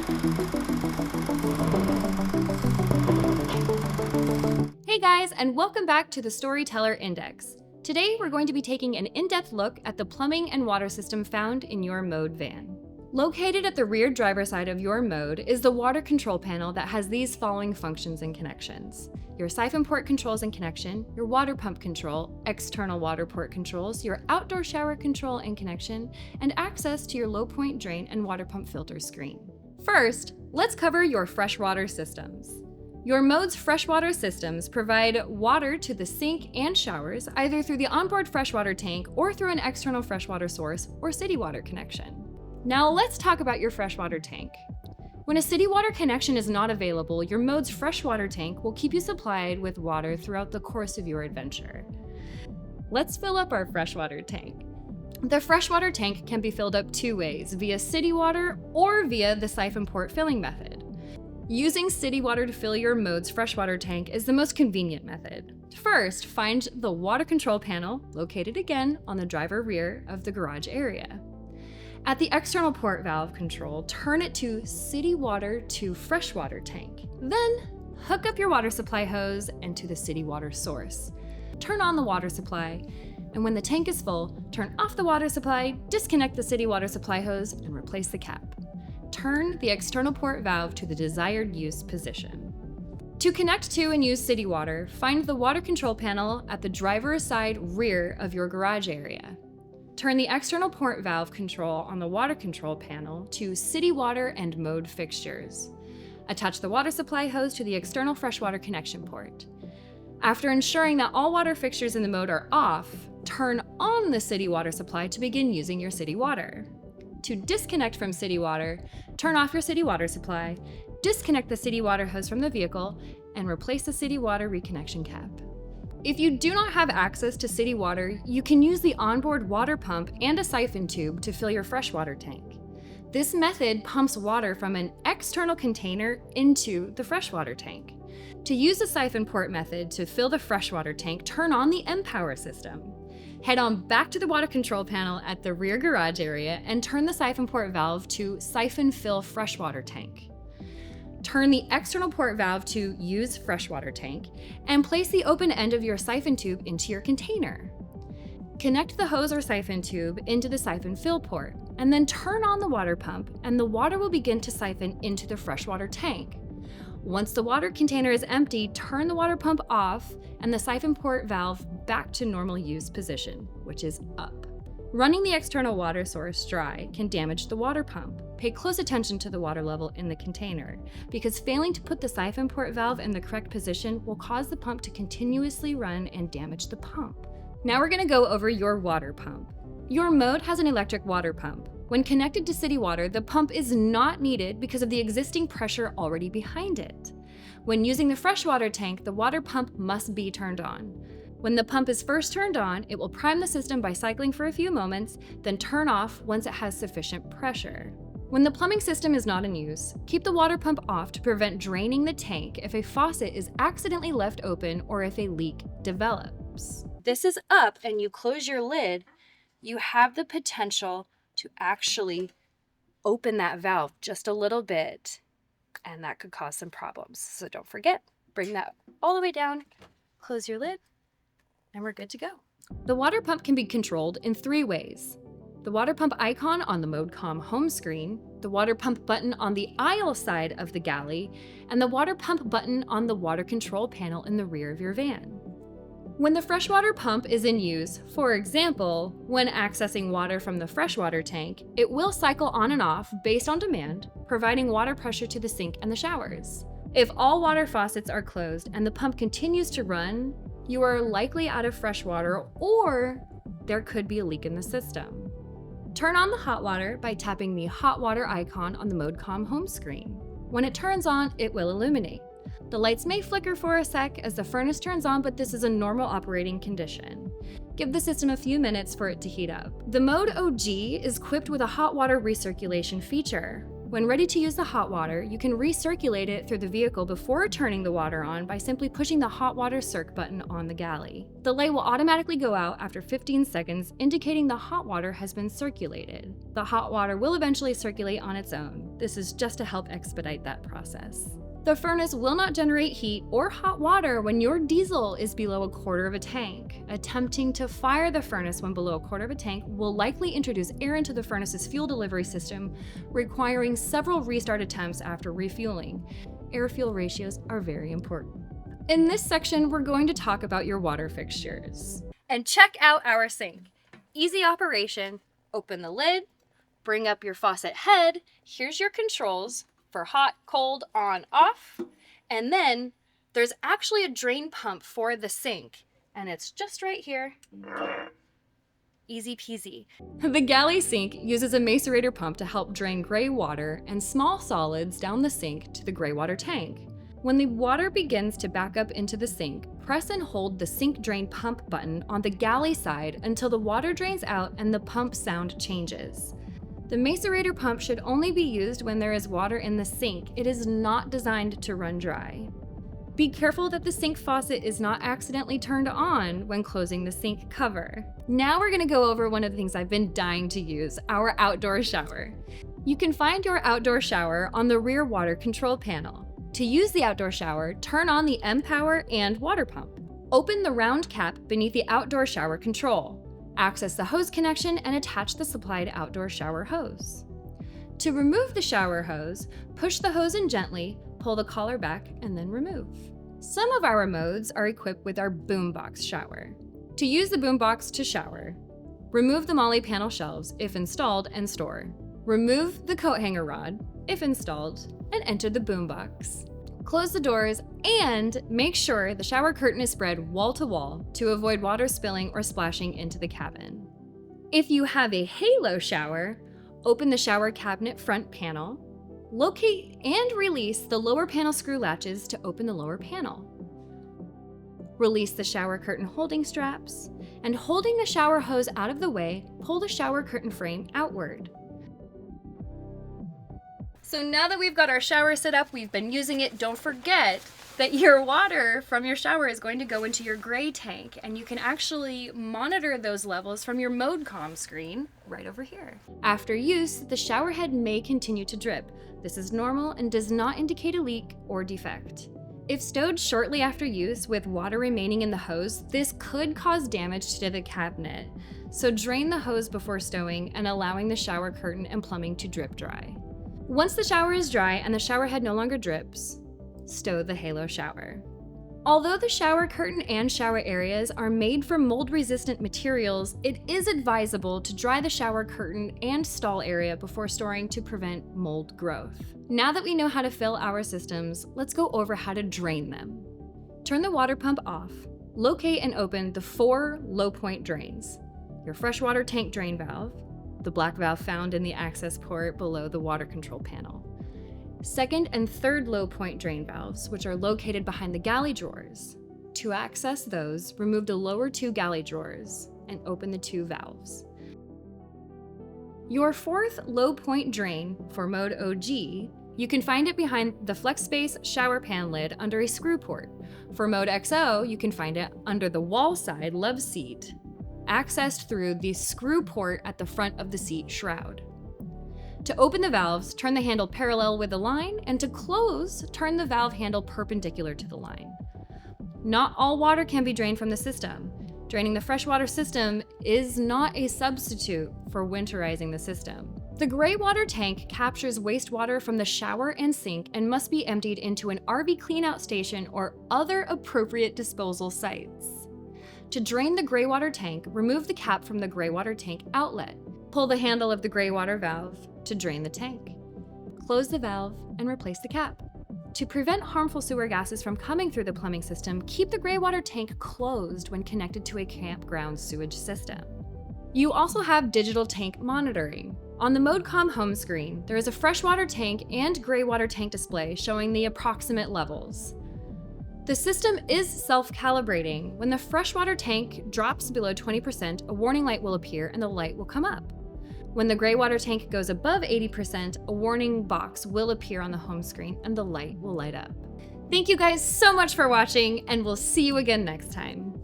Hey guys, and welcome back to the Storyteller Index. Today we're going to be taking an in-depth look at the plumbing and water system found in your mode van. Located at the rear driver's side of your mode is the water control panel that has these following functions and connections: your siphon port controls and connection, your water pump control, external water port controls, your outdoor shower control and connection, and access to your low point drain and water pump filter screen. First, let's cover your freshwater systems. Your mode's freshwater systems provide water to the sink and showers either through the onboard freshwater tank or through an external freshwater source or city water connection. Now let's talk about your freshwater tank. When a city water connection is not available, your mode's freshwater tank will keep you supplied with water throughout the course of your adventure. Let's fill up our freshwater tank. The freshwater tank can be filled up two ways, via city water or via the siphon port filling method. Using city water to fill your mode's freshwater tank is the most convenient method. First, find the water control panel, located again on the driver rear of the garage area. At the external port valve control, turn it to city water to freshwater tank. Then, hook up your water supply hose into the city water source. Turn on the water supply, and when the tank is full, turn off the water supply, disconnect the city water supply hose, and replace the cap. Turn the external port valve to the desired use position. To connect to and use city water, find the water control panel at the driver's side rear of your garage area. Turn the external port valve control on the water control panel to city water and mode fixtures. Attach the water supply hose to the external freshwater connection port. After ensuring that all water fixtures in the mode are off, turn on the city water supply to begin using your city water. To disconnect from city water, turn off your city water supply, disconnect the city water hose from the vehicle, and replace the city water reconnection cap. If you do not have access to city water, you can use the onboard water pump and a siphon tube to fill your freshwater tank. This method pumps water from an external container into the freshwater tank. To use the siphon port method to fill the freshwater tank, turn on the mPower system. Head on back to the water control panel at the rear garage area and turn the siphon port valve to siphon fill freshwater tank. Turn the external port valve to use freshwater tank and place the open end of your siphon tube into your container. Connect the hose or siphon tube into the siphon fill port and then turn on the water pump, and the water will begin to siphon into the freshwater tank. Once the water container is empty, turn the water pump off and the siphon port valve back to normal use position, which is up. Running the external water source dry can damage the water pump. Pay close attention to the water level in the container, because failing to put the siphon port valve in the correct position will cause the pump to continuously run and damage the pump. Now we're going to go over your water pump. Your mode has an electric water pump. When connected to city water, the pump is not needed because of the existing pressure already behind it. When using the freshwater tank, the water pump must be turned on. When the pump is first turned on, it will prime the system by cycling for a few moments, then turn off once it has sufficient pressure. When the plumbing system is not in use, keep the water pump off to prevent draining the tank if a faucet is accidentally left open or if a leak develops. This is up and you close your lid, you have the potential to actually open that valve just a little bit, and that could cause some problems. So don't forget, bring that all the way down, close your lid, and we're good to go. The water pump can be controlled in three ways: the water pump icon on the ModeCom home screen, the water pump button on the aisle side of the Galley, and the water pump button on the water control panel in the rear of your van. When the freshwater pump is in use, for example, when accessing water from the freshwater tank, it will cycle on and off based on demand, providing water pressure to the sink and the showers. If all water faucets are closed and the pump continues to run, you are likely out of fresh water, or there could be a leak in the system. Turn on the hot water by tapping the hot water icon on the ModeCom home screen. When it turns on, it will illuminate. The lights may flicker for a sec as the furnace turns on, but this is a normal operating condition. Give the system a few minutes for it to heat up. The Mode OG is equipped with a hot water recirculation feature. When ready to use the hot water, you can recirculate it through the vehicle before turning the water on by simply pushing the hot water circ button on the galley. The light will automatically go out after 15 seconds, indicating the hot water has been circulated. The hot water will eventually circulate on its own. This is just to help expedite that process. The furnace will not generate heat or hot water when your diesel is below a quarter of a tank. Attempting to fire the furnace when below a quarter of a tank will likely introduce air into the furnace's fuel delivery system, requiring several restart attempts after refueling. Air-fuel ratios are very important. In this section, we're going to talk about your water fixtures. And check out our sink. Easy operation. Open the lid, bring up your faucet head. Here's your controls for hot, cold, on, off. And then there's actually a drain pump for the sink, and it's just right here. Easy peasy. The Galley sink uses a macerator pump to help drain gray water and small solids down the sink to the gray water tank. When the water begins to back up into the sink, press and hold the sink drain pump button on the galley side until the water drains out and the pump sound changes. The macerator pump should only be used when there is water in the sink. It is not designed to run dry. Be careful that the sink faucet is not accidentally turned on when closing the sink cover. Now we're gonna go over one of the things I've been dying to use, our outdoor shower. You can find your outdoor shower on the rear water control panel. To use the outdoor shower, turn on the M-Power and water pump. Open the round cap beneath the outdoor shower control. Access the hose connection and attach the supplied outdoor shower hose. To remove the shower hose, push the hose in gently, pull the collar back, and then remove. Some of our modes are equipped with our boombox shower. To use the boombox to shower, remove the MOLLE panel shelves, if installed, and store. Remove the coat hanger rod, if installed, and enter the boombox. Close the doors and make sure the shower curtain is spread wall to wall to avoid water spilling or splashing into the cabin. If you have a halo shower, open the shower cabinet front panel, locate and release the lower panel screw latches to open the lower panel. Release the shower curtain holding straps, and holding the shower hose out of the way, pull the shower curtain frame outward. So now that we've got our shower set up, we've been using it, don't forget that your water from your shower is going to go into your gray tank, and you can actually monitor those levels from your MODEcom screen right over here. After use, the shower head may continue to drip. This is normal and does not indicate a leak or defect. If stowed shortly after use with water remaining in the hose, this could cause damage to the cabinet. So drain the hose before stowing and allowing the shower curtain and plumbing to drip dry. Once the shower is dry and the shower head no longer drips, stow the halo shower. Although the shower curtain and shower areas are made from mold-resistant materials, it is advisable to dry the shower curtain and stall area before storing to prevent mold growth. Now that we know how to fill our systems, let's go over how to drain them. Turn the water pump off. Locate and open the 4 low-point drains. Your freshwater tank drain valve, the black valve found in the access port below the water control panel. Second and third low point drain valves, which are located behind the galley drawers. To access those, remove the lower 2 galley drawers and open the 2 valves. Your 4th low point drain for mode OG, you can find it behind the FlexSpace shower pan lid under a screw port. For mode XO, you can find it under the wall side love seat, accessed through the screw port at the front of the seat shroud. To open the valves, turn the handle parallel with the line, and to close, turn the valve handle perpendicular to the line. Not all water can be drained from the system. Draining the freshwater system is not a substitute for winterizing the system. The gray water tank captures wastewater from the shower and sink and must be emptied into an RV cleanout station or other appropriate disposal sites. To drain the gray water tank, remove the cap from the gray water tank outlet. Pull the handle of the gray water valve to drain the tank. Close the valve and replace the cap. To prevent harmful sewer gases from coming through the plumbing system, keep the gray water tank closed when connected to a campground sewage system. You also have digital tank monitoring. On the MODEcom home screen, there is a freshwater tank and gray water tank display showing the approximate levels. The system is self-calibrating. When the freshwater tank drops below 20%, a warning light will appear and the light will come up. When the gray water tank goes above 80%, a warning box will appear on the home screen and the light will light up. Thank you guys so much for watching, and we'll see you again next time.